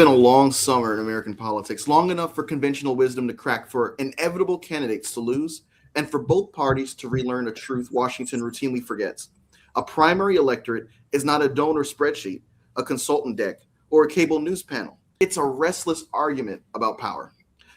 been a long summer in American politics, long enough for conventional wisdom to crack, for inevitable candidates to lose, and for both parties to relearn a truth Washington routinely forgets. A primary electorate is not a donor spreadsheet, a consultant deck, or a cable news panel. It's a restless argument about power.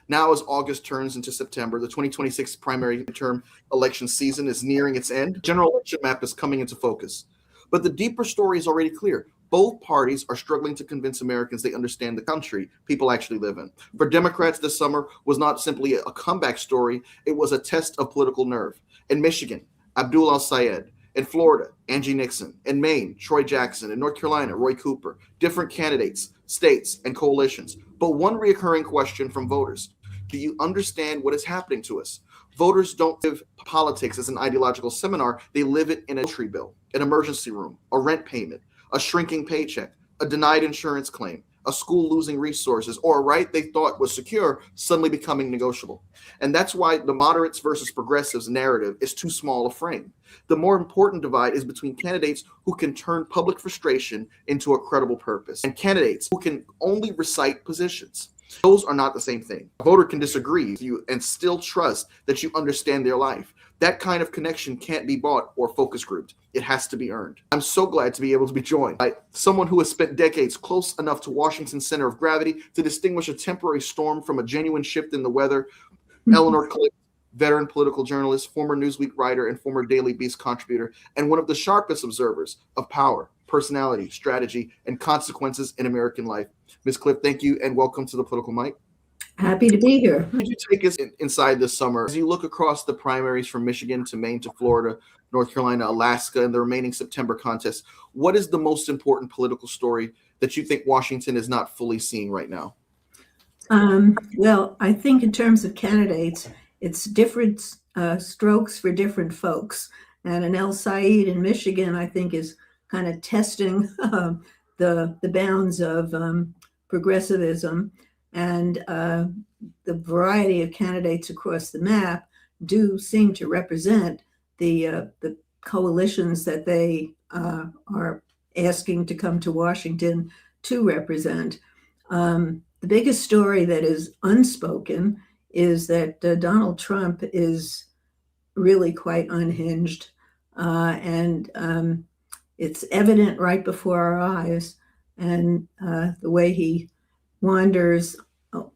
Now, as August turns into September, the 2026 primary midterm election season is nearing its end. The general election map is coming into focus. But the deeper story is already clear. Both parties are struggling to convince Americans they understand the country people actually live in. For Democrats, this summer was not simply a comeback story, it was a test of political nerve. In Michigan, Abdul al-Sayed. In Florida, Angie Nixon. In Maine, Troy Jackson. In North Carolina, Roy Cooper. Different candidates, states, and coalitions. But one recurring question from voters: do you understand what is happening to us? Voters don't live politics as an ideological seminar. They live it in a grocery bill, an emergency room, a rent payment, a shrinking paycheck, a denied insurance claim, a school losing resources, or a right they thought was secure suddenly becoming negotiable. And that's why the moderates versus progressives narrative is too small a frame. The more important divide is between candidates who can turn public frustration into a credible purpose and candidates who can only recite positions. Those are not the same thing. A voter can disagree with you and still trust that you understand their life. That kind of connection can't be bought or focus grouped. It has to be earned. I'm so glad to be able to be joined by someone who has spent decades close enough to Washington's center of gravity to distinguish a temporary storm from a genuine shift in the weather. Eleanor Clift, veteran political journalist, former Newsweek writer, and former Daily Beast contributor, and one of the sharpest observers of power, personality, strategy, and consequences in American life. Ms. Clift, thank you and welcome to the Political Mic. Happy to be here. Could you take us inside this summer as you look across the primaries from Michigan to Maine to Florida, North Carolina, Alaska, and the remaining September contests? What is the most important political story that you think Washington is not fully seeing right now? Well, I think in terms of candidates, it's different strokes for different folks. And an El Said in Michigan, I think, is kind of testing the bounds of progressivism. And the variety of candidates across the map do seem to represent the coalitions that they are asking to come to Washington to represent. The biggest story that is unspoken is that Donald Trump is really quite unhinged. And it's evident right before our eyes. And the way he wanders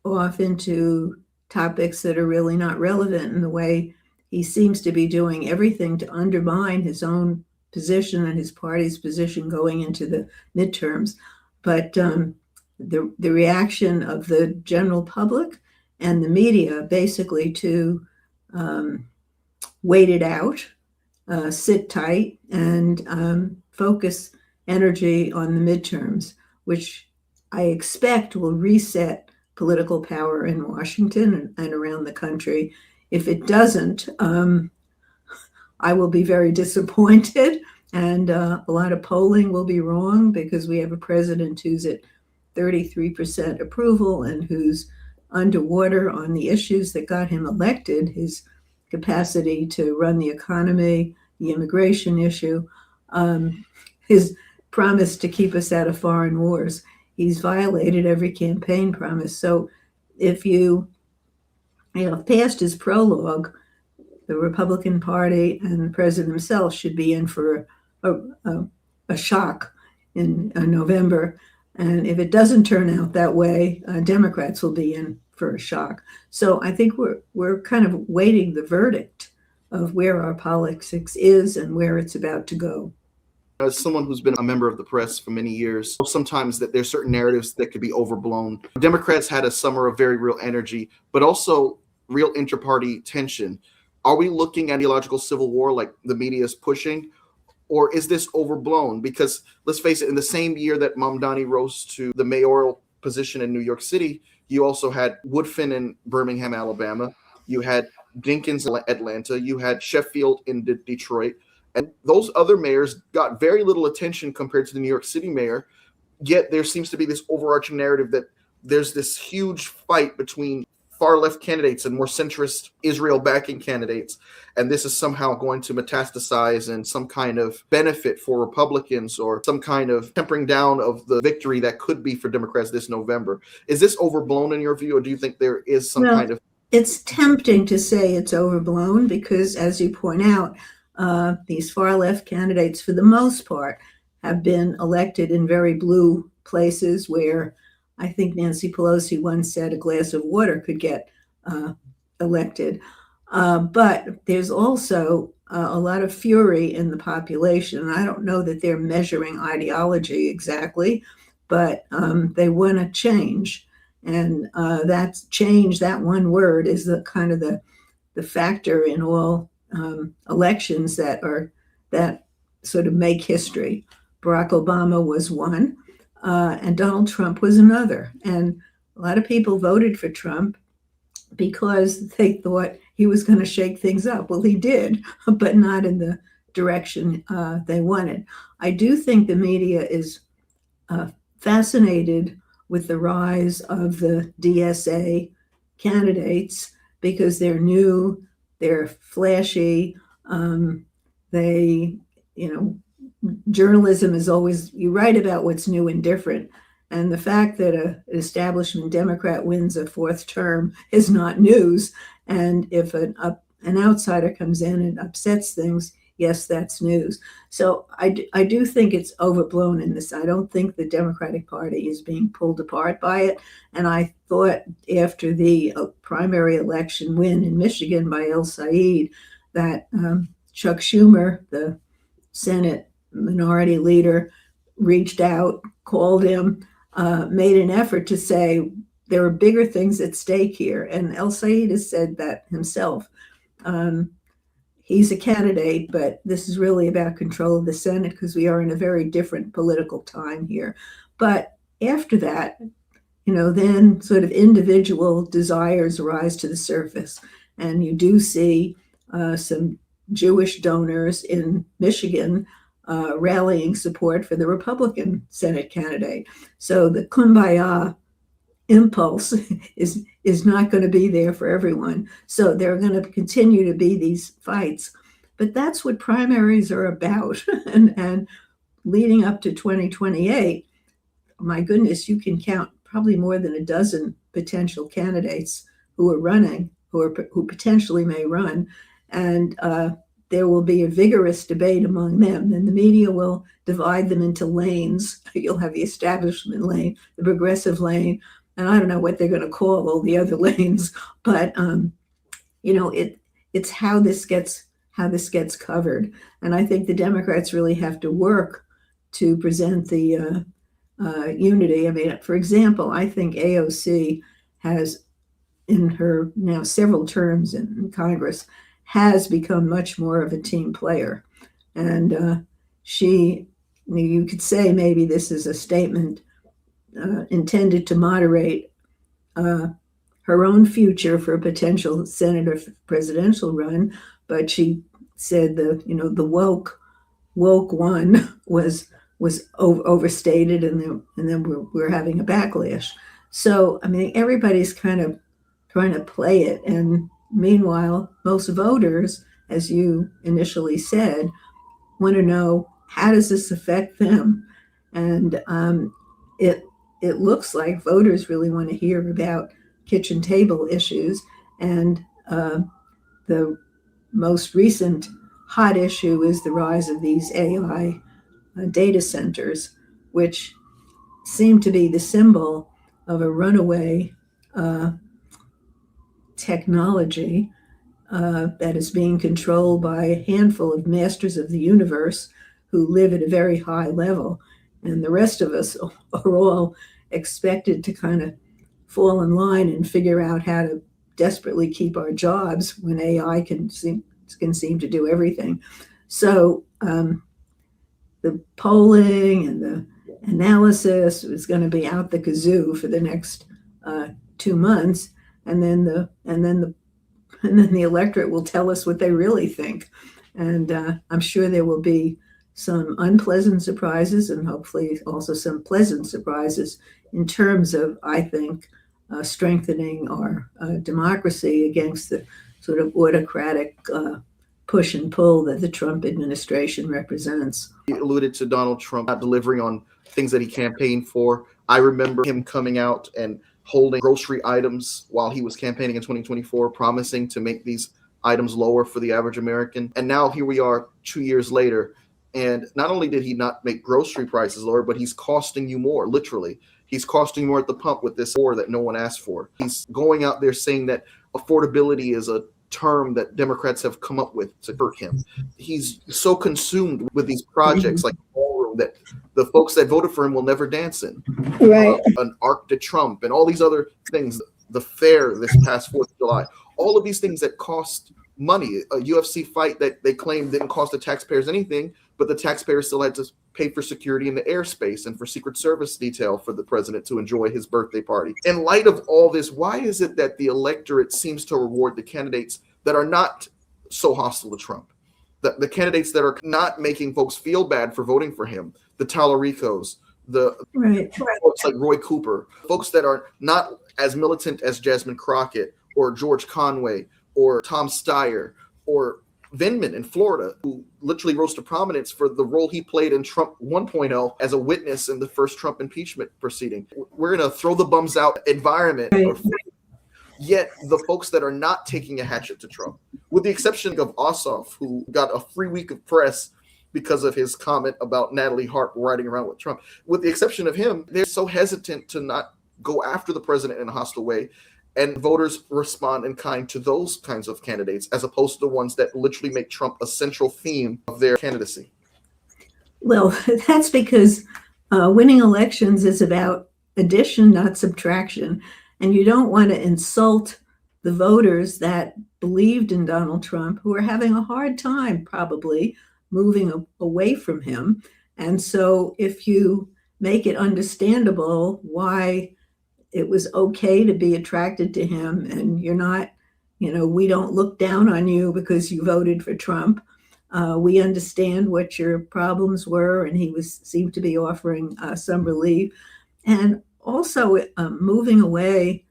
off into topics that are really not relevant, in the way he seems to be doing everything to undermine his own position and his party's position going into the midterms. But the reaction of the general public and the media basically to wait it out, sit tight, and focus energy on the midterms, which I expect will reset political power in Washington and around the country. If it doesn't, I will be very disappointed, and a lot of polling will be wrong because we have a president who's at 33% approval and who's underwater on the issues that got him elected, his capacity to run the economy, the immigration issue, his promise to keep us out of foreign wars. He's violated every campaign promise. So if past his prologue, the Republican Party and the president himself should be in for a shock in November. And if it doesn't turn out that way, Democrats will be in for a shock. So I think we're kind of waiting the verdict of where our politics is and where it's about to go. As someone who's been a member of the press for many years, sometimes that there's certain narratives that could be overblown. Democrats had a summer of very real energy, but also real inter-party tension. Are we looking at ideological civil war like the media is pushing? Or is this overblown? Because let's face it, in the same year that Mamdani rose to the mayoral position in New York City, you also had Woodfin in Birmingham, Alabama. You had Dinkins in Atlanta. You had Sheffield in Detroit. And those other mayors got very little attention compared to the New York City mayor. Yet there seems to be this overarching narrative that there's this huge fight between far left candidates and more centrist Israel backing candidates. And this is somehow going to metastasize in some kind of benefit for Republicans or some kind of tempering down of the victory that could be for Democrats this November. Is this overblown in your view, or do you think there is some kind of... It's tempting to say it's overblown because, as you point out, these far left candidates, for the most part, have been elected in very blue places where I think Nancy Pelosi once said a glass of water could get elected. But there's also a lot of fury in the population. And I don't know that they're measuring ideology exactly, but they want to change. And that change, that one word, is the kind of the factor in all elections that sort of make history. Barack Obama was one, and Donald Trump was another. And a lot of people voted for Trump because they thought he was going to shake things up. Well, he did, but not in the direction they wanted. I do think the media is fascinated with the rise of the DSA candidates because they're new, they're flashy, journalism is always, you write about what's new and different. And the fact that an establishment Democrat wins a fourth term is not news. And if an outsider comes in and upsets things, yes, that's news. So I do think it's overblown in this. I don't think the Democratic Party is being pulled apart by it. And I thought after the primary election win in Michigan by El Said that Chuck Schumer, the Senate minority leader, reached out, called him, made an effort to say there are bigger things at stake here. And El Said has said that himself. He's a candidate, but this is really about control of the Senate because we are in a very different political time here. But after that, then sort of individual desires rise to the surface. And you do see some Jewish donors in Michigan rallying support for the Republican Senate candidate. So the kumbaya impulse is not going to be there for everyone. So there are going to continue to be these fights. But that's what primaries are about. and leading up to 2028, my goodness, you can count probably more than a dozen potential candidates who are running, who potentially may run. And there will be a vigorous debate among them. Then the media will divide them into lanes. You'll have the establishment lane, the progressive lane, and I don't know what they're going to call all the other lanes, but it's how this gets covered. And I think the Democrats really have to work to present the unity. I mean, for example, I think AOC has, in her now several terms in Congress, has become much more of a team player. And you could say maybe this is a statement intended to moderate her own future for a potential Senate or presidential run, but she said the woke one was overstated, and then we're having a backlash. So I mean, everybody's kind of trying to play it, and meanwhile, most voters, as you initially said, want to know, how does this affect them? And it looks like voters really want to hear about kitchen table issues. And the most recent hot issue is the rise of these AI data centers, which seem to be the symbol of a runaway technology that is being controlled by a handful of masters of the universe who live at a very high level. And the rest of us are all expected to kind of fall in line and figure out how to desperately keep our jobs when AI can seem to do everything. So the polling and the analysis is going to be out the kazoo for the next 2 months, and then the electorate will tell us what they really think. And I'm sure there will be some unpleasant surprises and hopefully also some pleasant surprises in terms of, I think, strengthening our democracy against the sort of autocratic push and pull that the Trump administration represents. He alluded to Donald Trump not delivering on things that he campaigned for. I remember him coming out and holding grocery items while he was campaigning in 2024, promising to make these items lower for the average American. And now here we are 2 years later. And not only did he not make grocery prices lower, but he's costing you more, literally. He's costing more at the pump with this war that no one asked for. He's going out there saying that affordability is a term that Democrats have come up with to hurt him. He's so consumed with these projects like Ballroom that the folks that voted for him will never dance in. Right. An Arc de Trump and all these other things, the fair this past 4th of July, all of these things that cost money, a UFC fight that they claimed didn't cost the taxpayers anything, but the taxpayers still had to pay for security in the airspace and for Secret Service detail for the president to enjoy his birthday party. In light of all this, why is it that the electorate seems to reward the candidates that are not so hostile to Trump? The candidates that are not making folks feel bad for voting for him, the Tallaricos, the folks like Roy Cooper, folks that are not as militant as Jasmine Crockett or George Conway or Tom Steyer or Vindman in Florida, who literally rose to prominence for the role he played in Trump 1.0 as a witness in the first Trump impeachment proceeding. We're in a throw the bums out environment. Yet the folks that are not taking a hatchet to Trump, with the exception of Ossoff, who got a free week of press because of his comment about Natalie Hart riding around with Trump, with the exception of him, they're so hesitant to not go after the president in a hostile way. And voters respond in kind to those kinds of candidates, as opposed to the ones that literally make Trump a central theme of their candidacy. Well, that's because winning elections is about addition, not subtraction. And you don't want to insult the voters that believed in Donald Trump, who are having a hard time probably moving away from him. And so if you make it understandable why it was okay to be attracted to him, and you're not, we don't look down on you because you voted for Trump. We understand what your problems were, and he seemed to be offering some relief. And also moving away,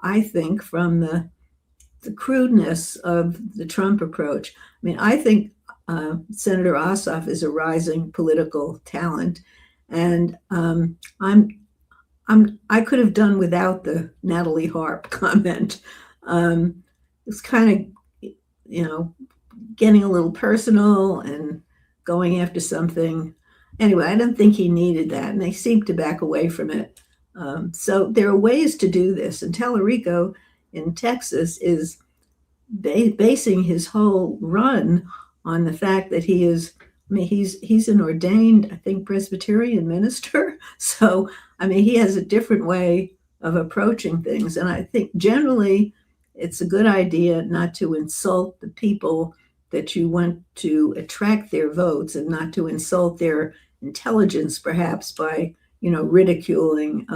I think, from the crudeness of the Trump approach. I mean, I think Senator Ossoff is a rising political talent, and I could have done without the Natalie Hart comment. It's kind of, getting a little personal and going after something. Anyway, I don't think he needed that, and they seemed to back away from it. So there are ways to do this, and Tallarico in Texas is basing his whole run on the fact that he's an ordained, I think, Presbyterian minister. So, he has a different way of approaching things. And I think generally it's a good idea not to insult the people that you want to attract their votes, and not to insult their intelligence, perhaps, by, ridiculing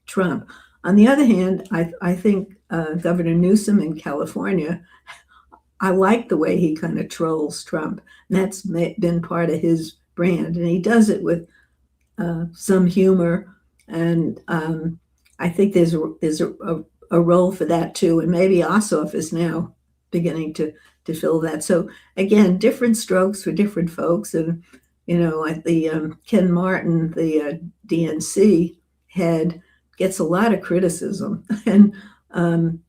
Trump. On the other hand, I think Governor Newsom in California, I like the way he kind of trolls Trump. And that's been part of his brand. And he does it with some humor. And I think there's a role for that too. And maybe Ossoff is now beginning to fill that. So again, different strokes for different folks. And, like the Ken Martin, the DNC head, gets a lot of criticism. And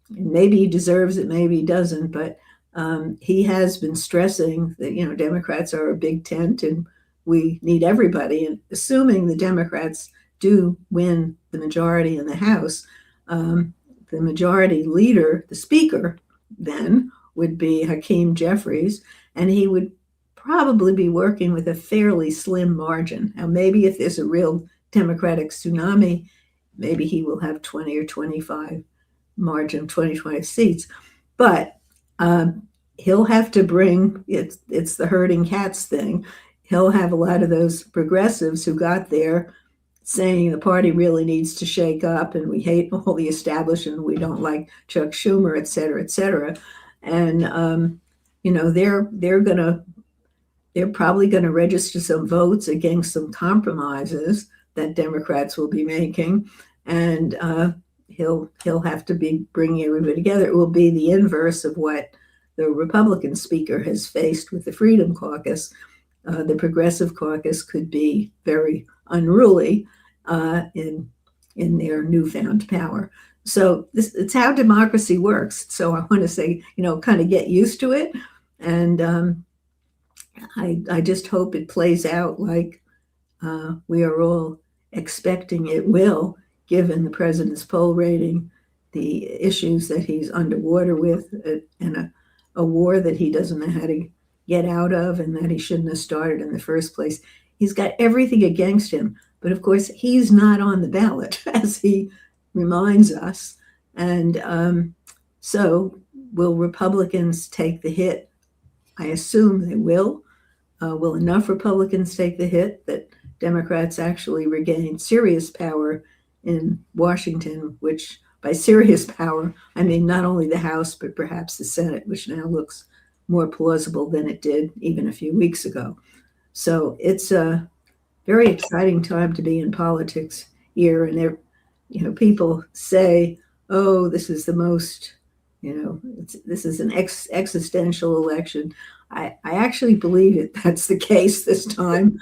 maybe he deserves it, maybe he doesn't. But he has been stressing that, Democrats are a big tent and we need everybody. And assuming the Democrats do win the majority in the House, the majority leader, the speaker, then would be Hakeem Jeffries, and he would probably be working with a fairly slim margin. Now, maybe if there's a real Democratic tsunami, maybe he will have 20 or 25 margin, 25 seats. But he'll have to bring, it's the herding cats thing. He'll have a lot of those progressives who got there saying the party really needs to shake up and we hate all the establishment, we don't like Chuck Schumer, et cetera, et cetera. And, they're probably going to register some votes against some compromises that Democrats will be making. And, he'll have to be bringing everybody together. It will be the inverse of what the Republican speaker has faced with the Freedom Caucus. The Progressive Caucus could be very unruly in their newfound power. So it's how democracy works. So I want to say, kind of get used to it, and I just hope it plays out like we are all expecting it will, given the president's poll rating, the issues that he's underwater with, and a war that he doesn't know how to get out of and that he shouldn't have started in the first place. He's got everything against him. But of course, he's not on the ballot, as he reminds us. And so will Republicans take the hit? I assume they will. Will enough Republicans take the hit that Democrats actually regain serious power in Washington, which by serious power, I mean not only the House, but perhaps the Senate, which now looks more plausible than it did even a few weeks ago. So it's a very exciting time to be in politics here. And there, people say, "Oh, this is the most, this is an existential election." I actually believe that's the case this time.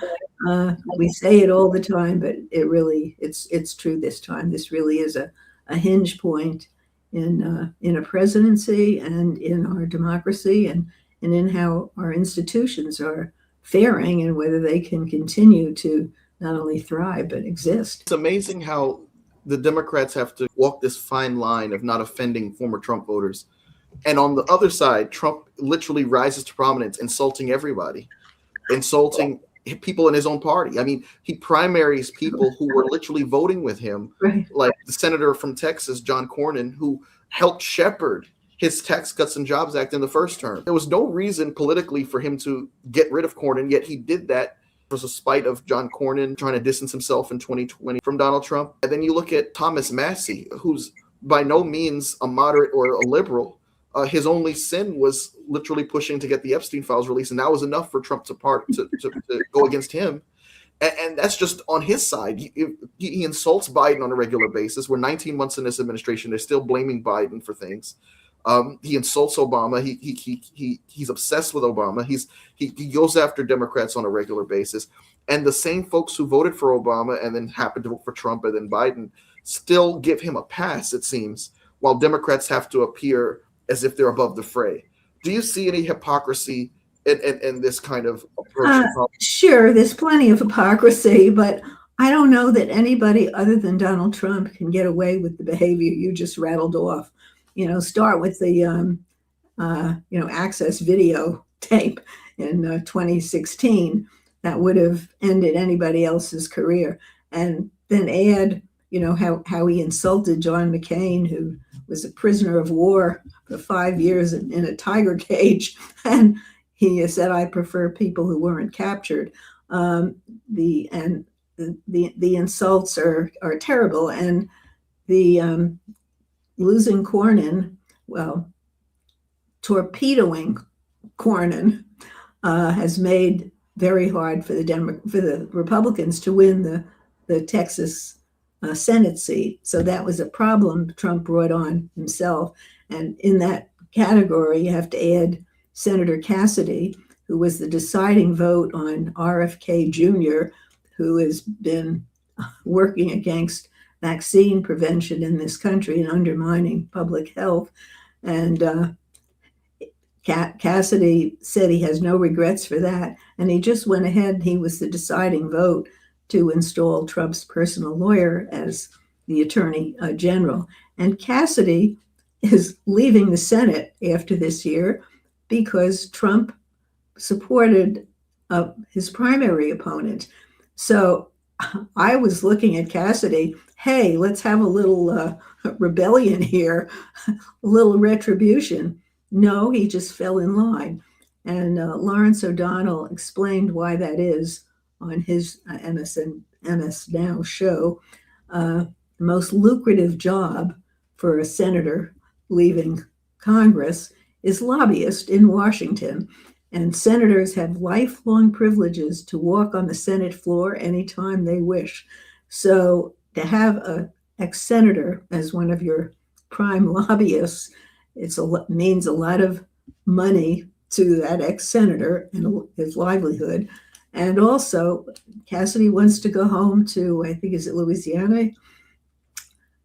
We say it all the time, but it's true this time. This really is a hinge point in a presidency and in our democracy and in how our institutions are faring and whether they can continue to not only thrive but exist. It's amazing how the Democrats have to walk this fine line of not offending former Trump voters. And on the other side, Trump literally rises to prominence, insulting everybody, insulting people in his own party. I mean, he primaries people who were literally voting with him, Right. like the senator from Texas, John Cornyn, who helped shepherd his Tax Cuts and Jobs Act in the first term. There was no reason politically for him to get rid of Cornyn, yet he did that. It was a spite of John Cornyn trying to distance himself in 2020 from Donald Trump. And then you look at Thomas Massie, who's by no means a moderate or a liberal. His only sin was literally pushing to get the Epstein files released, and that was enough for Trump to go against him. And that's just on his side. He insults Biden on a regular basis. We're 19 months in this administration. They're still blaming Biden for things. He insults Obama. He's obsessed with Obama. He goes after Democrats on a regular basis. And the same folks who voted for Obama and then happened to vote for Trump and then Biden still give him a pass, it seems, while Democrats have to appear as if they're above the fray. Do you see any hypocrisy in this kind of approach? Sure, there's plenty of hypocrisy, but I don't know that anybody other than Donald Trump can get away with the behavior you just rattled off. Start with the Access video tape in 2016 that would have ended anybody else's career, and then add how he insulted John McCain, who was a prisoner of war for 5 years in a tiger cage, and he said, "I prefer people who weren't captured." The insults are terrible, and the losing Cornyn, torpedoing Cornyn has made very hard for the Republicans to win the Texas Senate seat. So that was a problem Trump brought on himself. And in that category, you have to add Senator Cassidy, who was the deciding vote on RFK Jr., who has been working against vaccine prevention in this country and undermining public health. And Cassidy said he has no regrets for that. And he just went ahead. He was the deciding vote to install Trump's personal lawyer as the attorney general. And Cassidy is leaving the Senate after this year because Trump supported his primary opponent. So I was looking at Cassidy, hey, let's have a little rebellion here, a little retribution. No, he just fell in line. And Lawrence O'Donnell explained why that is on his MS Now show. The most lucrative job for a senator leaving Congress is lobbyist in Washington. And senators have lifelong privileges to walk on the Senate floor anytime they wish. So to have ex-senator as one of your prime lobbyists, means a lot of money to that ex-senator and his livelihood. And also, Cassidy wants to go home to, I think, is it Louisiana,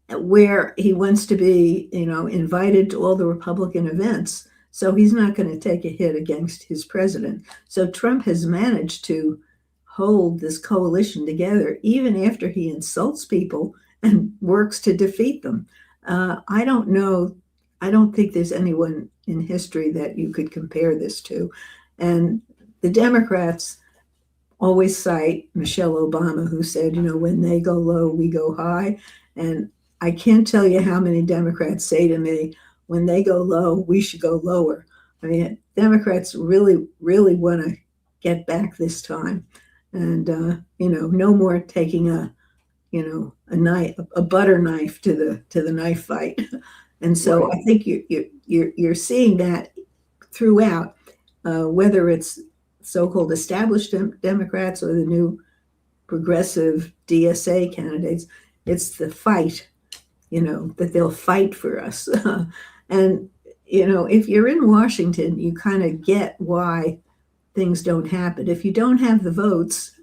where he wants to be, invited to all the Republican events. So he's not going to take a hit against his president. So Trump has managed to hold this coalition together, even after he insults people and works to defeat them. I don't know. I don't think there's anyone in history that you could compare this to. And the Democrats always cite Michelle Obama, who said, when they go low, we go high. And I can't tell you how many Democrats say to me, when they go low, we should go lower. I mean, Democrats really, really want to get back this time. And, no more taking a butter knife to the knife fight. And so I think you're seeing that throughout, whether it's so-called established Democrats or the new progressive DSA candidates. It's the fight, that they'll fight for us. And, if you're in Washington, you kind of get why things don't happen. If you don't have the votes,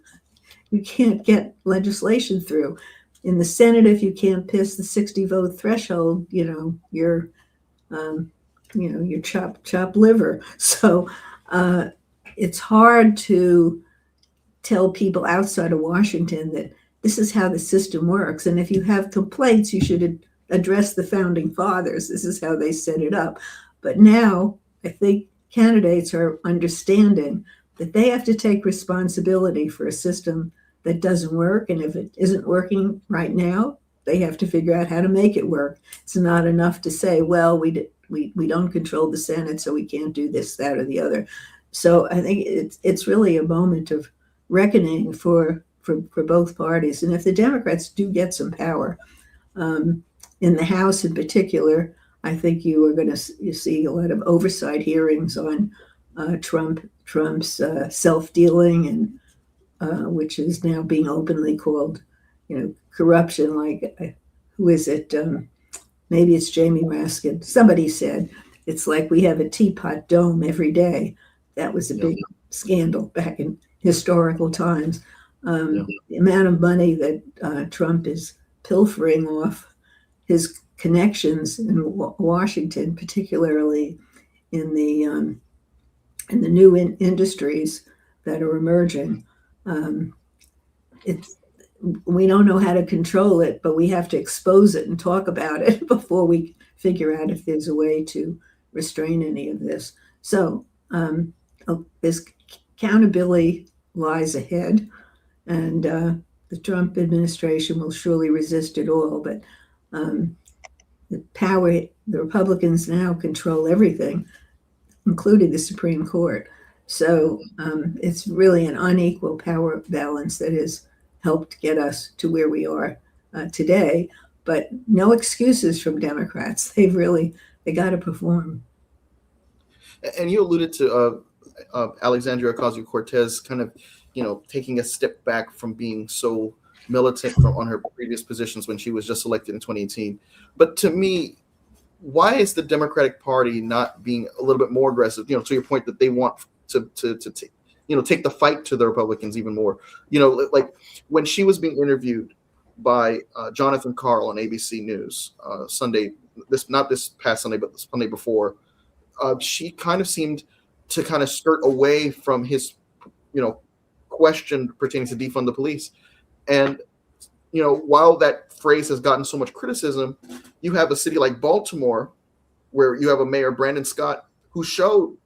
you can't get legislation through. In the Senate, if you can't pass the 60 vote threshold, you're chopped liver. So it's hard to tell people outside of Washington that this is how the system works. And if you have complaints, you should address the founding fathers. This is how they set it up. But now I think candidates are understanding that they have to take responsibility for a system that doesn't work. And if it isn't working right now, they have to figure out how to make it work. It's not enough to say, well, we don't control the Senate, so we can't do this, that, or the other. So I think it's really a moment of reckoning for both parties. And if the Democrats do get some power, in the House in particular, I think you are going to see a lot of oversight hearings on Trump's self-dealing, and which is now being openly called, corruption. Like, who is it? Maybe it's Jamie Raskin. Somebody said it's like we have a teapot dome every day. That was a big scandal back in historical times. The amount of money that Trump is pilfering off his connections in Washington, particularly in the new industries that are emerging. We don't know how to control it, but we have to expose it and talk about it before we figure out if there's a way to restrain any of this. So this accountability lies ahead, and the Trump administration will surely resist it all. But the Republicans now control everything, including the Supreme Court. So it's really an unequal power balance that has helped get us to where we are today. But no excuses from Democrats. They got to perform. And you alluded to Alexandria Ocasio-Cortez kind of, taking a step back from being so militant on her previous positions when she was just elected in 2018. But to me, why is the Democratic Party not being a little bit more aggressive? To your point that they want to take the fight to the Republicans even more. Like when she was being interviewed by Jonathan Karl on ABC News Sunday, not this past Sunday, but the Sunday before, she kind of seemed to kind of skirt away from his, question pertaining to defund the police. And, while that phrase has gotten so much criticism, you have a city like Baltimore, where you have a mayor, Brandon Scott, who showed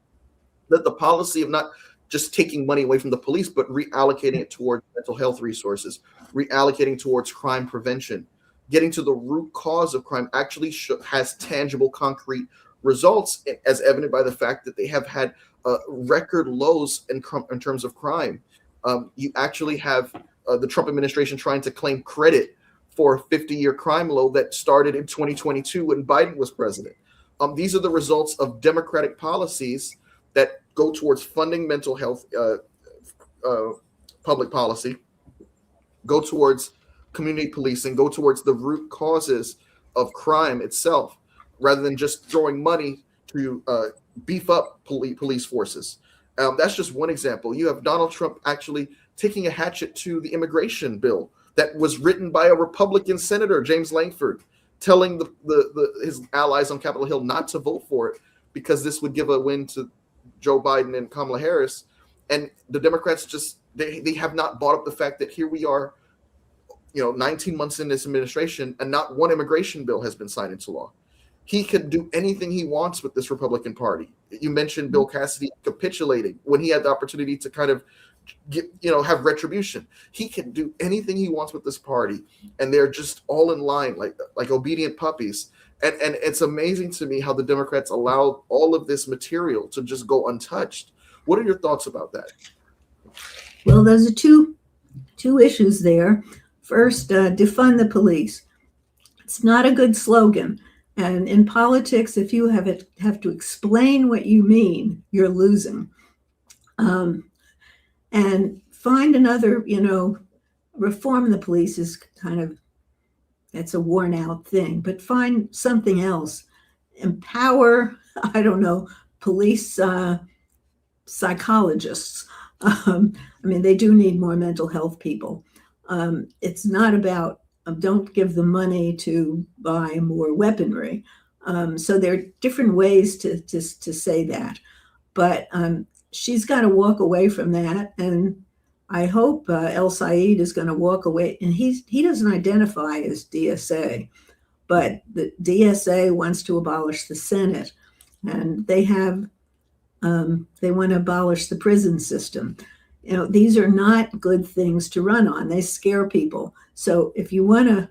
that the policy of not just taking money away from the police, but reallocating it towards mental health resources, reallocating towards crime prevention, getting to the root cause of crime actually has tangible, concrete results, as evident by the fact that they have had record lows in terms of crime. You actually have the Trump administration trying to claim credit for a 50-year crime low that started in 2022 when Biden was president. These are the results of Democratic policies that go towards funding mental health public policy, go towards community policing, go towards the root causes of crime itself, rather than just throwing money to beef up police forces. That's just one example. You have Donald Trump actually taking a hatchet to the immigration bill that was written by a Republican senator, James Langford, telling his allies on Capitol Hill not to vote for it because this would give a win to Joe Biden and Kamala Harris. And the Democrats just, they have not bought up the fact that here we are, 19 months in this administration, and not one immigration bill has been signed into law. He can do anything he wants with this Republican Party. You mentioned Bill Cassidy capitulating when he had the opportunity to kind of have retribution. He can do anything he wants with this party, and they're just all in line, like obedient puppies. And it's amazing to me how the Democrats allowed all of this material to just go untouched. What are your thoughts about that? Well, there's two issues there. First, defund the police. It's not a good slogan. And in politics, if you have to explain what you mean, you're losing. And find another, reform the police is it's a worn out thing, but find something else. Empower, I don't know, police psychologists. They do need more mental health people. It's not about don't give them money to buy more weaponry. So there are different ways to say that. But she's got to walk away from that. And I hope El Said is going to walk away. And he doesn't identify as DSA, but the DSA wants to abolish the Senate. And they want to abolish the prison system. These are not good things to run on. They scare people. So if you want to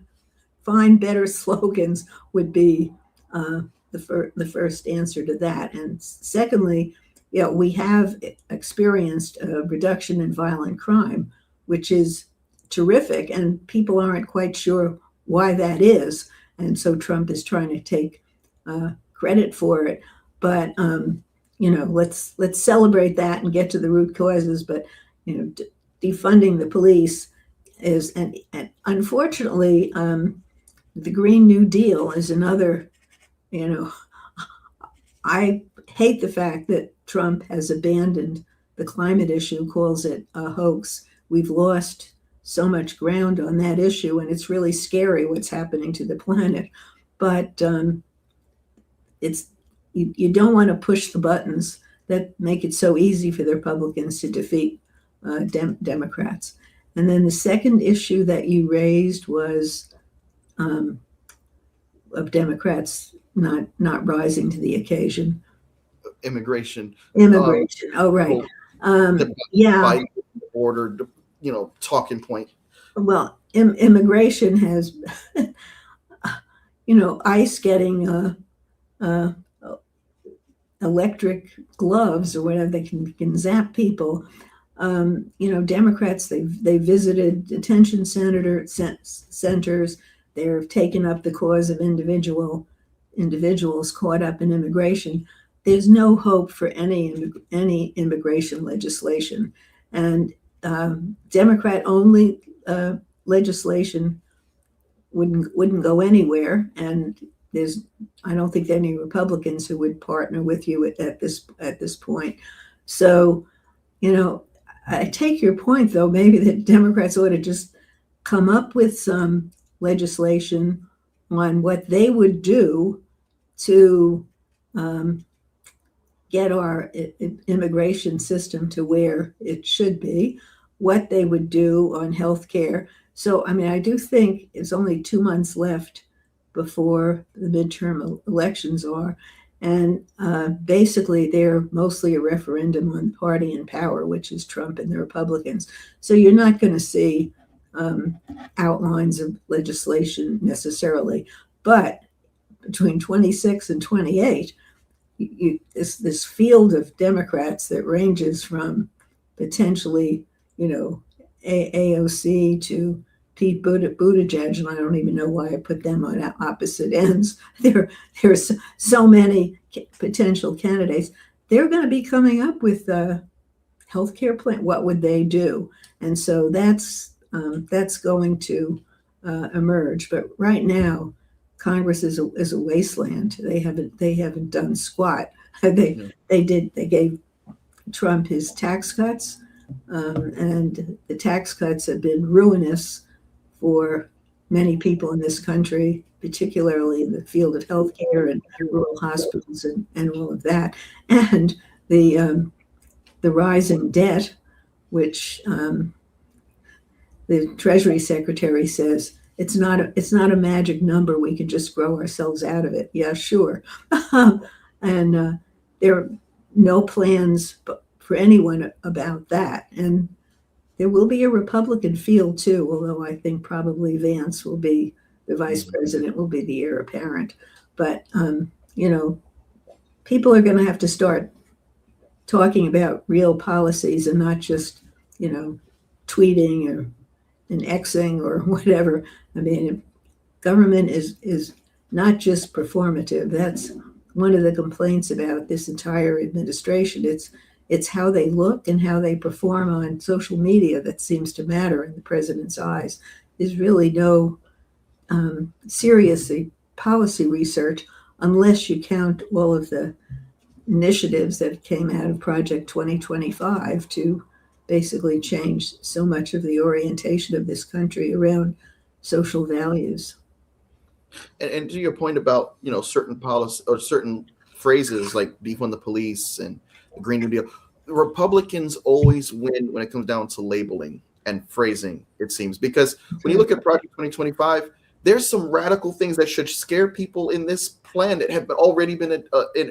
find better slogans, would be the first answer to that. And secondly, we have experienced a reduction in violent crime, which is terrific, and people aren't quite sure why that is. And so Trump is trying to take credit for it. But let's celebrate that and get to the root causes. But defunding the police is, and unfortunately, the Green New Deal is another. I hate the fact that Trump has abandoned the climate issue, calls it a hoax. We've lost so much ground on that issue, and it's really scary what's happening to the planet. But you don't want to push the buttons that make it so easy for the Republicans to defeat Democrats. And then the second issue that you raised was of Democrats not rising to the occasion. Immigration. Oh, right. Yeah. Order, talking point. Well, immigration has, ICE getting electric gloves or whatever, they can zap people. Democrats, they visited detention centers. They're taken up the cause of individuals caught up in immigration. There's no hope for any immigration legislation, and Democrat-only legislation wouldn't go anywhere. And I don't think there are any Republicans who would partner with you at this point. So, I take your point, though, maybe that Democrats ought to just come up with some legislation on what they would do to get our immigration system to where it should be, what they would do on health care. So, I do think it's only 2 months left before the midterm elections are. And basically, they're mostly a referendum on party in power, which is Trump and the Republicans. So you're not going to see outlines of legislation necessarily. But between 26 and 28, this field of Democrats that ranges from potentially, AOC to Pete Buttigieg, and I don't even know why I put them on opposite ends. There's so many potential candidates. They're going to be coming up with a healthcare plan. What would they do? And so that's going to emerge. But right now, Congress is a wasteland. They haven't done squat. They gave Trump his tax cuts, and the tax cuts have been ruinous for many people in this country, particularly in the field of healthcare and rural hospitals and all of that. And the rising debt, which the Treasury Secretary says it's not a magic number. We can just grow ourselves out of it. Yeah, sure. And there are no plans for anyone about that. And there will be a Republican field too, although I think probably Vance will be the vice president, will be the heir apparent. But people are going to have to start talking about real policies and not just tweeting or and Xing or whatever. I mean, government is not just performative. That's one of the complaints about this entire administration. It's how they look and how they perform on social media that seems to matter in the president's eyes. There's really no serious policy research unless you count all of the initiatives that came out of Project 2025 to basically change so much of the orientation of this country around social values. And to your point about certain policy or certain phrases like defund the police and the Green New Deal, Republicans always win when it comes down to labeling and phrasing, it seems, because when you look at Project 2025, there's some radical things that should scare people in this plan that have already been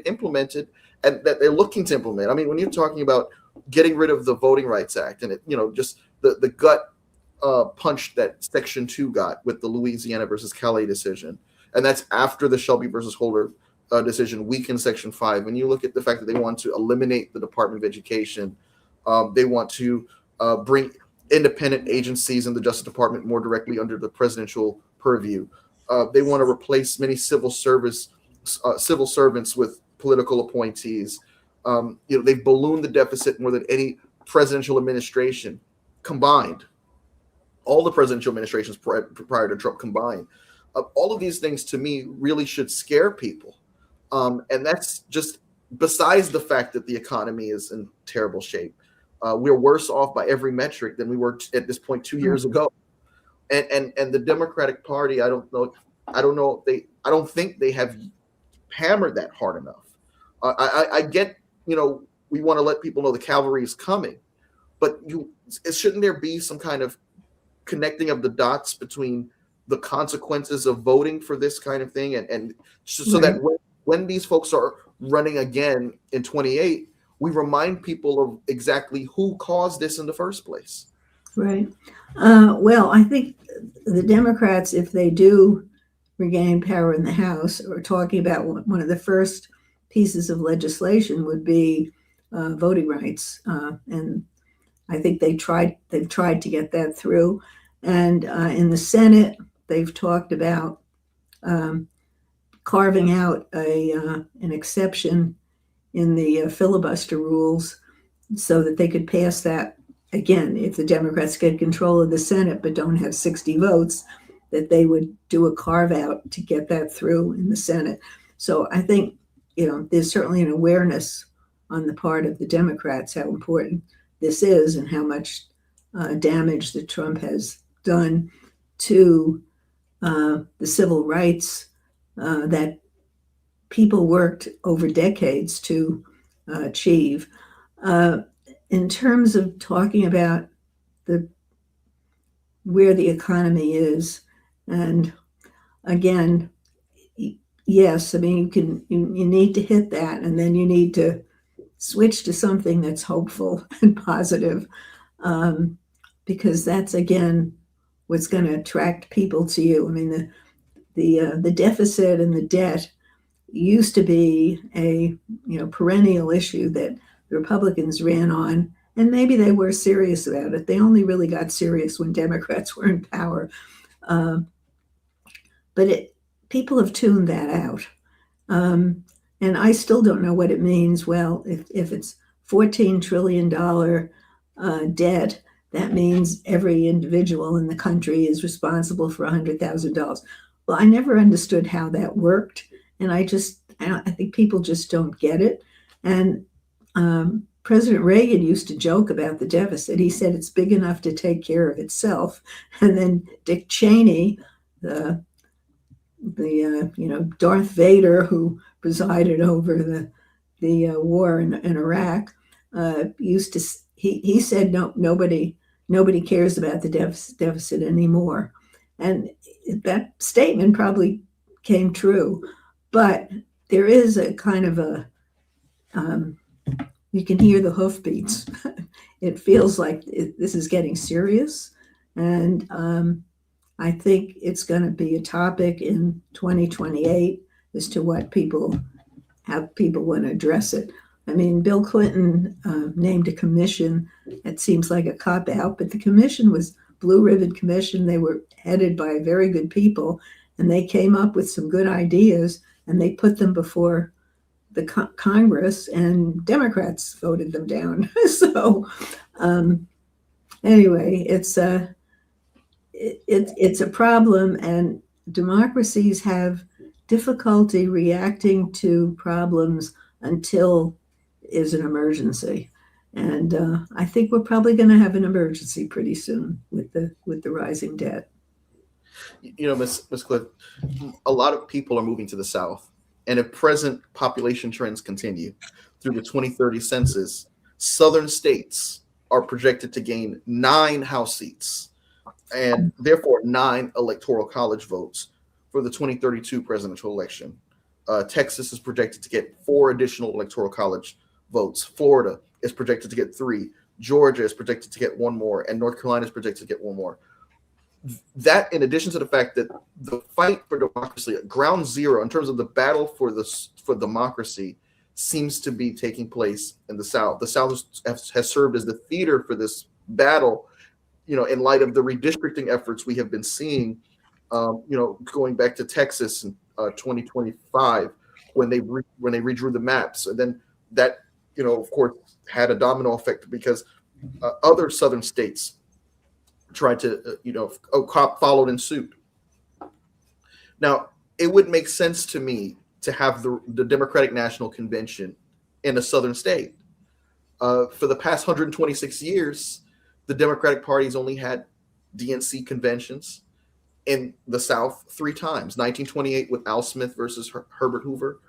implemented and that they're looking to implement. I mean, when you're talking about getting rid of the Voting Rights Act and just the gut punch that Section 2 got with the Louisiana versus Calais decision, and that's after the Shelby versus Holder decision weakened Section 5. When you look at the fact that they want to eliminate the Department of Education, they want to bring independent agencies in the Justice Department more directly under the presidential purview. They want to replace many civil servants with political appointees. They've ballooned the deficit more than any presidential administration combined. All the presidential administrations prior to Trump combined. All of these things, to me, really should scare people. And that's just besides the fact that the economy is in terrible shape. We're worse off by every metric than we were at this point 2 years ago. And the Democratic Party, I don't think they have hammered that hard enough. I get, we want to let people know the cavalry is coming, but shouldn't there be some kind of connecting of the dots between the consequences of voting for this kind of thing and so that when these folks are running again in 28, we remind people of exactly who caused this in the first place. Right. Well, I think the Democrats, if they do regain power in the House, are talking about one of the first pieces of legislation would be voting rights, and I think they've tried to get that through. And in the Senate, they've talked about carving out an exception in the filibuster rules so that they could pass that again. If the Democrats get control of the Senate but don't have 60 votes, that they would do a carve out to get that through in the Senate. So I think there's certainly an awareness on the part of the Democrats how important this is and how much damage that Trump has done to the civil rights that people worked over decades to achieve. In terms of talking about where the economy is, and again, yes, I mean you need to hit that, and then you need to switch to something that's hopeful and positive, because that's again what's going to attract people to you. I mean, the deficit and the debt used to be a perennial issue that the Republicans ran on, and maybe they were serious about it. They only really got serious when Democrats were in power, but people have tuned that out, and I still don't know what it means. Well, if it's $14 trillion debt, that means every individual in the country is responsible for $100,000. Well, I never understood how that worked, and I think people just don't get it. And President Reagan used to joke about the deficit. He said it's big enough to take care of itself. And then Dick Cheney, the Darth Vader who presided over the war in Iraq, he said nobody cares about the deficit anymore. And that statement probably came true, but there is a kind of a you can hear the hoofbeats. It feels like this is getting serious, and I think it's going to be a topic in 2028 as to how people want to address it. I mean, Bill Clinton named a commission. It seems like a cop-out, but the commission was Blue Ribbon Commission. They were headed by very good people, and they came up with some good ideas, and they put them before the Congress, and Democrats voted them down. So anyway, it's a problem, and democracies have difficulty reacting to problems until is an emergency. And I think we're probably going to have an emergency pretty soon with the rising debt. Ms. Clift, a lot of people are moving to the South. And if present population trends continue through the 2030 census, Southern states are projected to gain 9 House seats and therefore 9 electoral college votes for the 2032 presidential election. Texas is projected to get 4 additional electoral college votes. Florida is projected to get 3. Georgia is projected to get 1 more, and North Carolina is projected to get 1 more. That, in addition to the fact that the fight for democracy at ground zero in terms of the battle for democracy seems to be taking place in the South. The South has served as the theater for this battle, in light of the redistricting efforts we have been seeing, going back to Texas in 2025 when they redrew the maps. And then that, of course, had a domino effect because other Southern states tried to, followed in suit. Now, it would make sense to me to have the Democratic National Convention in a Southern state. For the past 126 years, the Democratic Party's only had DNC conventions in the South 3 times. 1928 with Al Smith versus Herbert Hoover.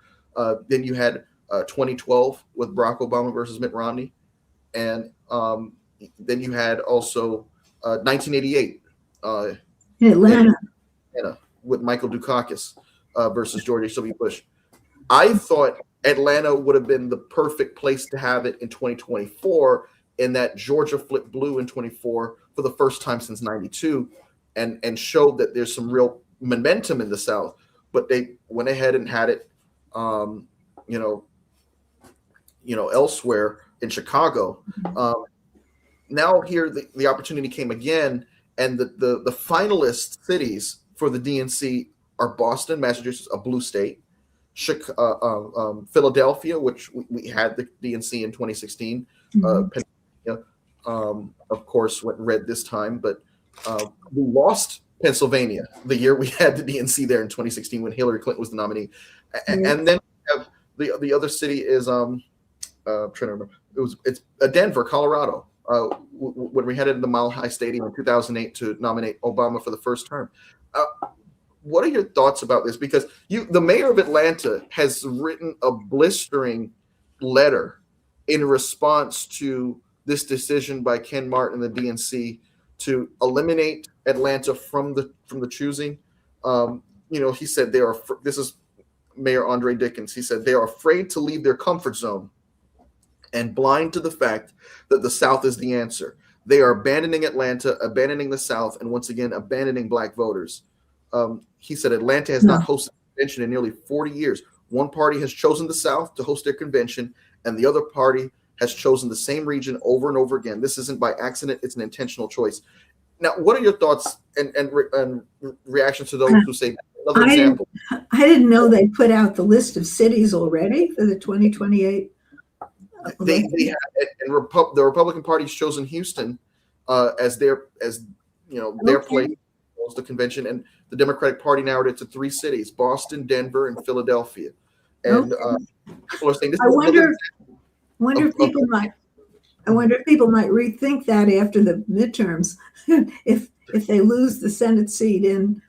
Then you had 2012 with Barack Obama versus Mitt Romney. And then you had also 1988 in Atlanta with Michael Dukakis versus George H.W. Bush. I thought Atlanta would have been the perfect place to have it in 2024, in that Georgia flipped blue in 24 for the first time since 92 and showed that there's some real momentum in the South. But they went ahead and had it, elsewhere in Chicago. Now here the opportunity came again, and the finalist cities for the DNC are Boston, Massachusetts, a blue state, Philadelphia, which we had the DNC in 2016, Pennsylvania, of course, went red this time, but we lost Pennsylvania the year we had the DNC there in 2016 when Hillary Clinton was the nominee. And then we have the other city is I'm trying to remember. It's Denver, Colorado. When we headed to the Mile High Stadium in 2008 to nominate Obama for the first term. What are your thoughts about this? Because the mayor of Atlanta has written a blistering letter in response to this decision by Ken Martin and the DNC to eliminate Atlanta from the choosing. He said this is Mayor Andre Dickens. He said they are afraid to leave their comfort zone and blind to the fact that the South is the answer. They are abandoning Atlanta, abandoning the South, and once again, abandoning Black voters. He said Atlanta has not hosted a convention in nearly 40 years. One party has chosen the South to host their convention, and the other party has chosen the same region over and over again. This isn't by accident. It's an intentional choice. Now, what are your thoughts and reactions to those who say another example? I didn't know they put out the list of cities already for the 2028. They have, and the Republican Party's chosen Houston their place Okay. was the convention, and the Democratic Party narrowed it to three cities: Boston, Denver, and Philadelphia. And Okay. people are saying this I is another wonder, example wonder of, if people might, I Mhm. wonder if people might rethink that after the midterms, if they lose the Senate seat in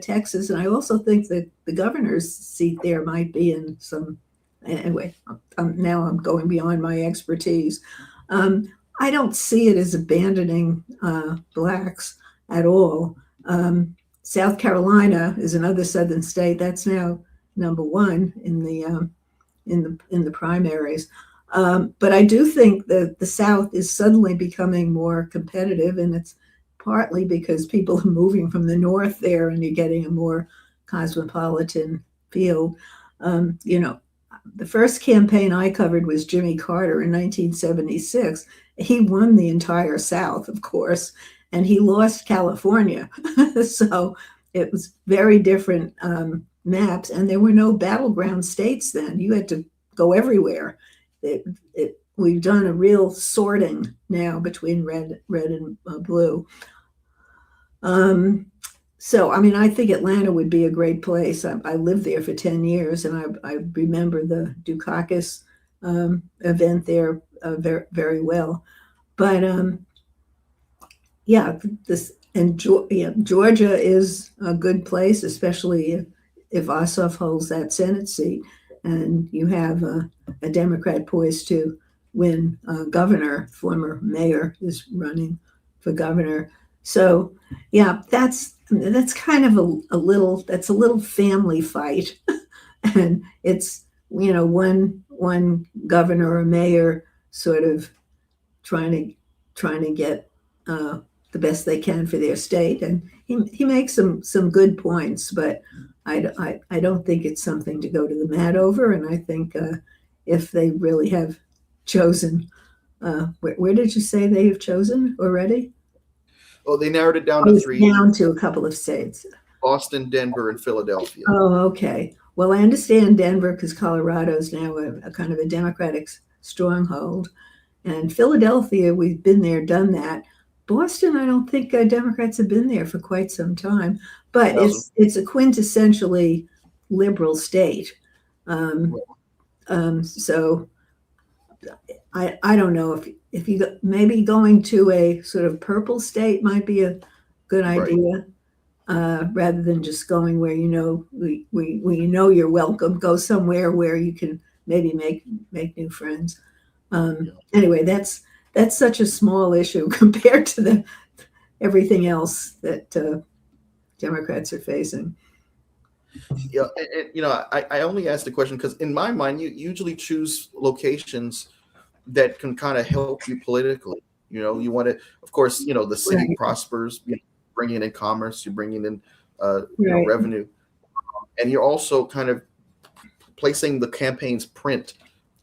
Texas. And I also think that the governor's seat there might be in some. Anyway, now I'm going beyond my expertise. Um, I don't see it as abandoning blacks at all. South Carolina is another southern state that's now number one in the primaries. But I do think that the South is suddenly becoming more competitive, and it's partly because people are moving from the North there, and you're getting a more cosmopolitan field. You know, the first campaign I covered was Jimmy Carter in 1976. He won the entire South, of course, and he lost California. So it was very different maps, and there were no battleground states then. You had to go everywhere. We've done a real sorting now between red and blue. Um, so, I mean, I think Atlanta would be a great place. I lived there for 10 years, and I remember the Dukakis event there very, very well. But yeah, this and yeah, Georgia is a good place, especially if Ossoff holds that Senate seat, and you have a Democrat poised to win governor. Former mayor is running for governor, so yeah, that's kind of a little family fight, and it's one governor or mayor sort of trying to get uh, the best they can for their state, and he makes some good points, but I don't think it's something to go to the mat over, and I think if they really have chosen, where did you say they have chosen already? well, they narrowed it down Oh, to it's three: down to a couple of states. Boston, Denver, and Philadelphia. Oh, okay. Well, I understand Denver because Colorado is now a kind of a Democratic stronghold. And Philadelphia, we've been there, done that. Boston, I don't think Democrats have been there for quite some time, but 2000. it's a quintessentially liberal state. Um, so I don't know if you maybe going to a sort of purple state might be a good Right. idea rather than just going where we know you're welcome. Go somewhere where you can maybe make new friends. Yeah. Anyway, that's such a small issue compared to the everything else that Democrats are facing. Yeah. I only asked the question because in my mind, you usually choose locations that can kind of help you politically. You want to, of course, the city Right, prospers, bringing in commerce, you're bringing in, right, revenue, and you're also kind of placing the campaign's print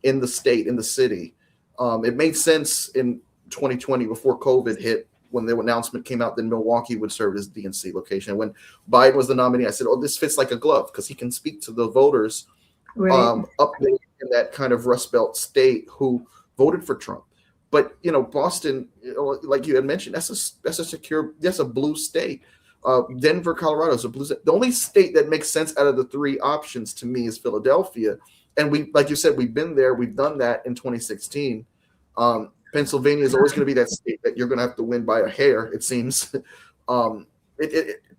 in the state, in the city. It made sense in 2020 before COVID hit when the announcement came out that Milwaukee would serve as DNC location. And when Biden was the nominee, I said, "Oh, this fits like a glove," because he can speak to the voters right. up there in that kind of Rust Belt state who voted for Trump. But Boston, like you had mentioned, that's a blue state. Denver, Colorado is a blue state. The only state that makes sense out of the three options to me is Philadelphia. And we, like you said, we've been there, we've done that in 2016. Pennsylvania is always going to be that state that you're going to have to win by a hair, it seems. To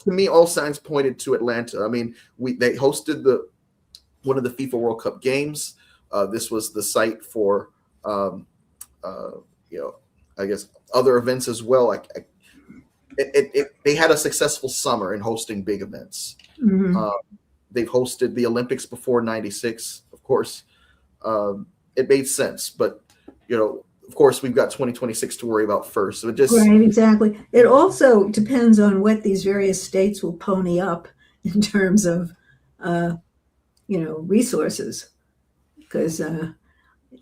me, all signs pointed to Atlanta. I mean, they hosted one of the FIFA World Cup games. This was the site for, um, uh, you know, I guess other events as well. They had a successful summer in hosting big events. Hmm. Uh, they've hosted the Olympics before '96, of course. It made sense, but of course, we've got 2026 to worry about first. So it just Right, exactly. It also depends on what these various states will pony up in terms of, uh, resources, because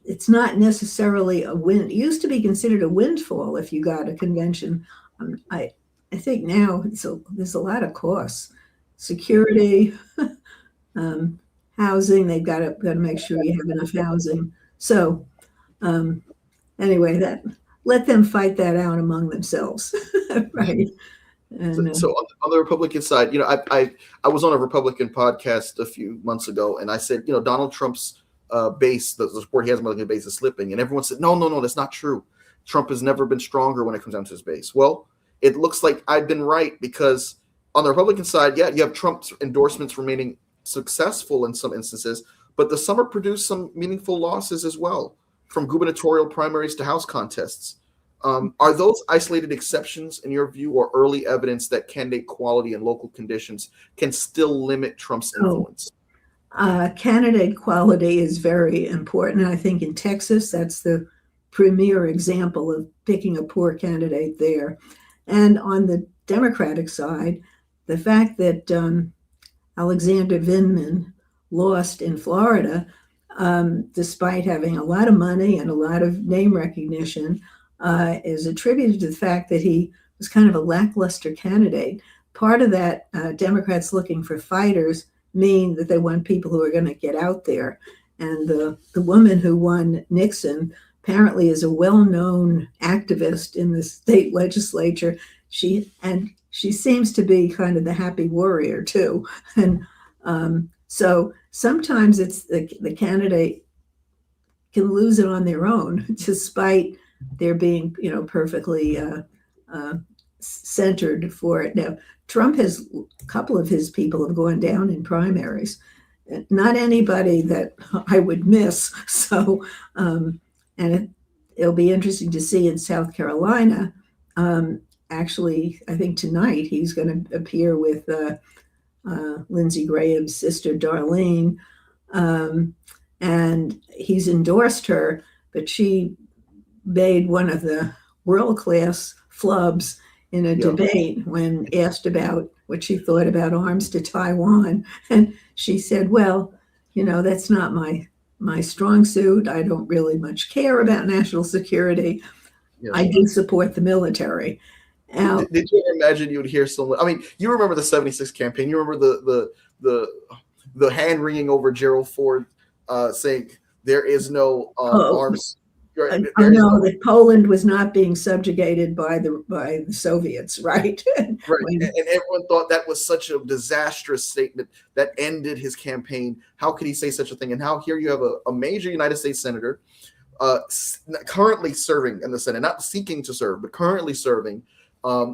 it's not necessarily a win. It used to be considered a windfall if you got a convention. I think now there's a lot of costs, security, um, housing. They've got to make sure you have enough housing. So um, anyway, let them fight that out among themselves, right? And So on the Republican side, I was on a Republican podcast a few months ago, and I said, Donald Trump's base, the support he has among the base is slipping, and everyone said, no, that's not true. Trump has never been stronger when it comes down to his base. Well, it looks like I've been right, because on the Republican side, yeah, you have Trump's endorsements remaining successful in some instances, but the summer produced some meaningful losses as well, from gubernatorial primaries to House contests. Are those isolated exceptions in your view, or early evidence that candidate quality and local conditions can still limit Trump's influence? Candidate quality is very important. I think in Texas, that's the premier example of picking a poor candidate there. And on the Democratic side, the fact that Alexander Vindman lost in Florida, despite having a lot of money and a lot of name recognition, is attributed to the fact that he was kind of a lackluster candidate. Part of that, Democrats looking for fighters mean that they want people who are going to get out there. And the woman who won Nixon apparently is a well-known activist in the state legislature. She seems to be kind of the happy warrior too. And so sometimes it's the candidate can lose it on their own, despite their being, perfectly centered for it. Now, Trump has a couple of his people have gone down in primaries. Not anybody that I would miss. So, and it'll be interesting to see in South Carolina. Actually, I think tonight he's going to appear with Lindsey Graham's sister, Darlene, and he's endorsed her, but she made one of the world-class flubs in a debate when asked about what she thought about arms to Taiwan. And she said, well, that's not my strong suit. I don't really much care about national security. Yes. I do support the military. Now, did you ever imagine you would hear someone? I mean, you remember the '76 campaign. You remember the hand wringing over Gerald Ford saying there is no arms. I know that Poland was not being subjugated by the Soviets, right? Right, and everyone thought that was such a disastrous statement that ended his campaign. How could he say such a thing? And how here you have a major United States senator currently serving in the Senate, not seeking to serve, but currently serving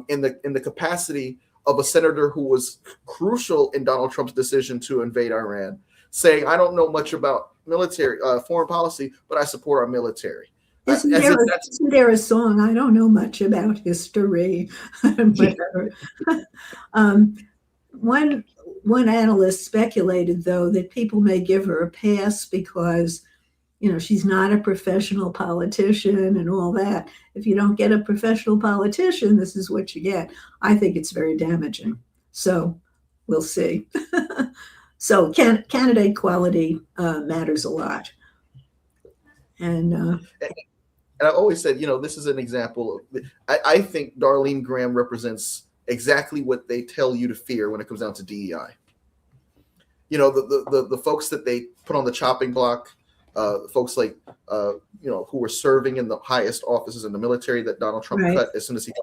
in the capacity of a senator who was crucial in Donald Trump's decision to invade Iran, saying, I don't know much about military foreign policy, but I support our military. Isn't there a song? I don't know much about history. Whatever. One analyst speculated, though, that people may give her a pass because, she's not a professional politician and all that. If you don't get a professional politician, this is what you get. I think it's very damaging. So we'll see. So candidate quality matters a lot. And I always said, this is an example of, I think Darlene Graham represents exactly what they tell you to fear when it comes down to DEI. The folks that they put on the chopping block, folks like, who were serving in the highest offices in the military that Donald Trump cut as soon as he,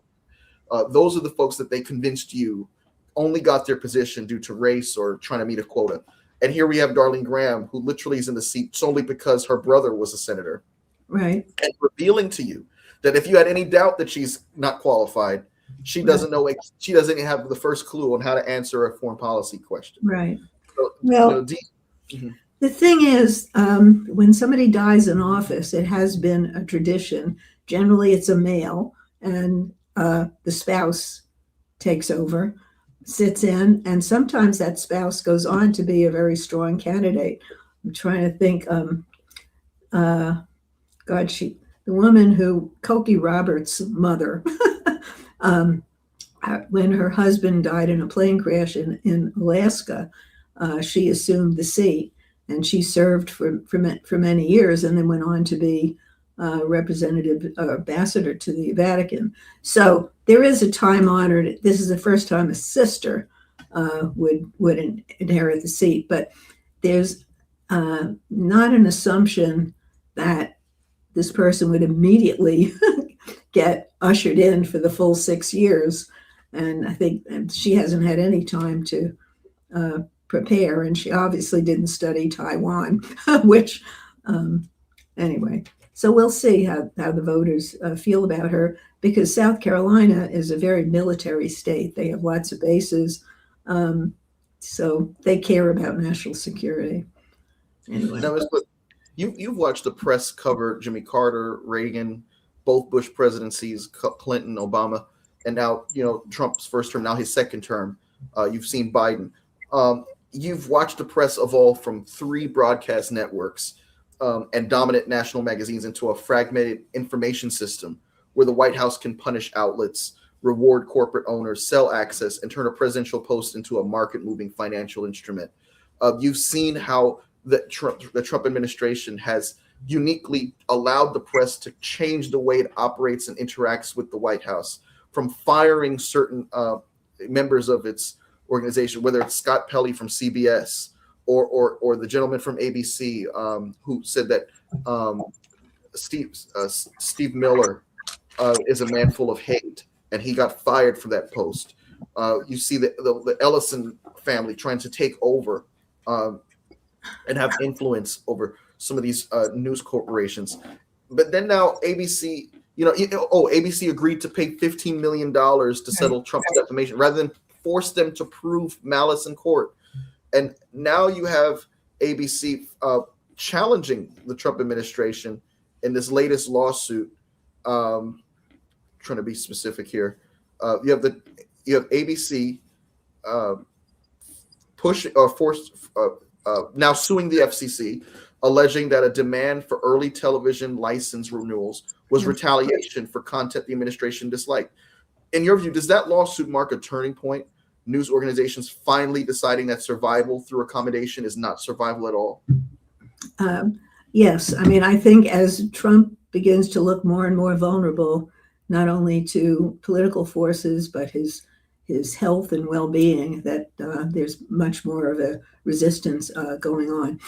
those are the folks that they convinced you only got their position due to race or trying to meet a quota. And here we have Darlene Graham, who literally is in the seat solely because her brother was a senator. Right. And revealing to you that if you had any doubt that she's not qualified, she doesn't know, she doesn't have the first clue on how to answer a foreign policy question. Right. So, well, the thing is, when somebody dies in office, it has been a tradition. Generally, it's a male, and the spouse takes over, sits in, and sometimes that spouse goes on to be a very strong candidate. I'm trying to think. The woman who, Cokie Roberts' mother, when her husband died in a plane crash in Alaska, she assumed the seat, and she served for many years, and then went on to be representative ambassador to the Vatican. So there is a time-honored. This is the first time a sister would inherit the seat, but there's not an assumption that this person would immediately get ushered in for the full 6 years. And I think she hasn't had any time to prepare, and she obviously didn't study Taiwan, which anyway. So we'll see how the voters feel about her, because South Carolina is a very military state. They have lots of bases, so they care about national security. Anyway. Now, you've watched the press cover Jimmy Carter, Reagan, both Bush presidencies, Clinton, Obama, and now Trump's first term, now his second term. You've seen Biden. You've watched the press evolve from 3 broadcast networks and dominant national magazines into a fragmented information system where the White House can punish outlets, reward corporate owners, sell access, and turn a presidential post into a market-moving financial instrument. You've seen how the Trump administration has uniquely allowed the press to change the way it operates and interacts with the White House, from firing certain members of its organization, whether it's Scott Pelley from CBS or the gentleman from ABC who said that Steve Miller is a man full of hate, and he got fired for that post. You see the Ellison family trying to take over and have influence over some of these news corporations. But then now ABC, ABC agreed to pay $15 million to settle Trump's defamation rather than force them to prove malice in court. And now you have ABC challenging the Trump administration in this latest lawsuit. Trying to be specific here. You have ABC now suing the FCC, alleging that a demand for early television license renewals was retaliation for content the administration disliked. In your view, does that lawsuit mark a turning point? News organizations finally deciding that survival through accommodation is not survival at all? Yes. I mean, I think as Trump begins to look more and more vulnerable, not only to political forces, but his health and well-being, that there's much more of a resistance going on.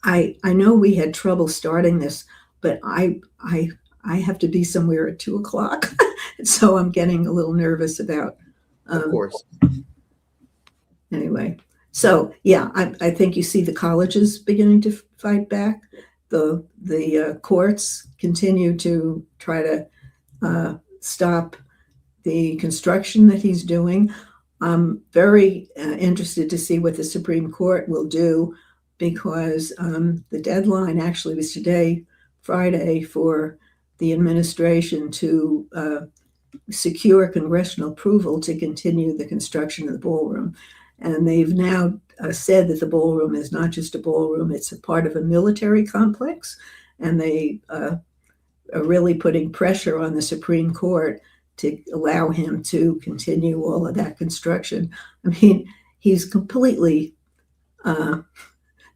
I know we had trouble starting this, but I have to be somewhere at 2:00, so I'm getting a little nervous about. Of course. Anyway, so yeah, I think you see the colleges beginning to fight back. The courts continue to try to stop the construction that he's doing. I'm very interested to see what the Supreme Court will do, because the deadline actually was today, Friday, for the administration to secure congressional approval to continue the construction of the ballroom. And they've now said that the ballroom is not just a ballroom, it's a part of a military complex. And they are really putting pressure on the Supreme Court to allow him to continue all of that construction. I mean, he's completely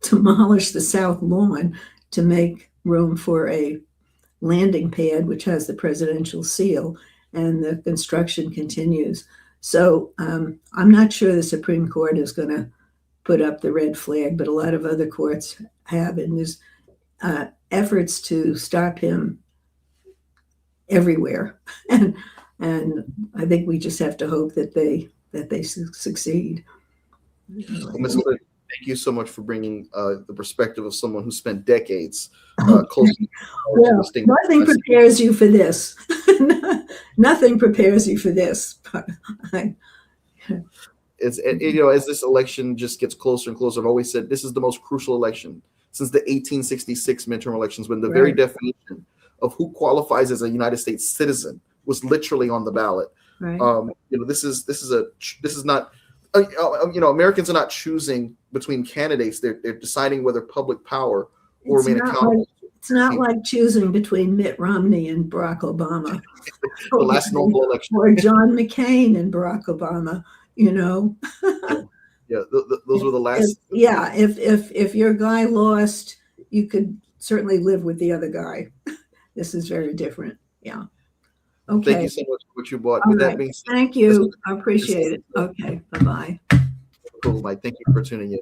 demolished the South Lawn to make room for a landing pad, which has the presidential seal, and the construction continues. So I'm not sure the Supreme Court is going to put up the red flag, but a lot of other courts have, and there's efforts to stop him everywhere. And I think we just have to hope that they succeed. Well, Ms. Clift, thank you so much for bringing the perspective of someone who spent decades close to well, nothing prepares you for this. Nothing prepares you for this. As this election just gets closer and closer, I've always said this is the most crucial election since the 1866 midterm elections, when the very definition of who qualifies as a United States citizen was literally on the ballot. Right. This is not. Americans are not choosing between candidates. They're deciding whether public power will remain accountable. It's not like choosing between Mitt Romney and Barack Obama. The last normal election. Or John McCain and Barack Obama, Yeah, those were the last. If your guy lost, you could certainly live with the other guy. This is very different. Yeah. Okay. Thank you so much for what you brought. All right. Thank you. I appreciate it. Okay. Bye-bye. Cool, Mike. Thank you for tuning in.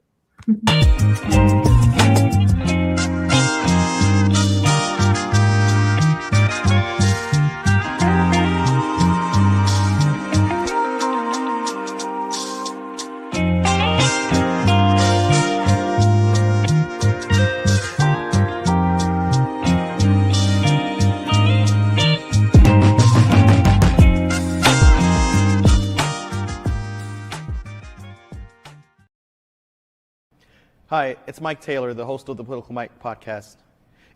Hi, it's Mike Taylor, the host of the Political Mike podcast.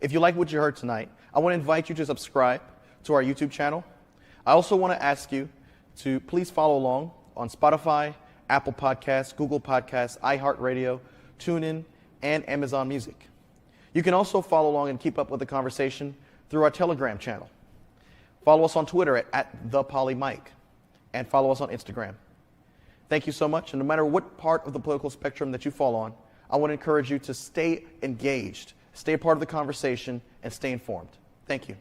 If you like what you heard tonight, I want to invite you to subscribe to our YouTube channel. I also want to ask you to please follow along on Spotify, Apple Podcasts, Google Podcasts, iHeartRadio, TuneIn, and Amazon Music. You can also follow along and keep up with the conversation through our Telegram channel. Follow us on Twitter at @ThePollyMike, and follow us on Instagram. Thank you so much, and no matter what part of the political spectrum that you fall on, I want to encourage you to stay engaged, stay a part of the conversation, and stay informed. Thank you.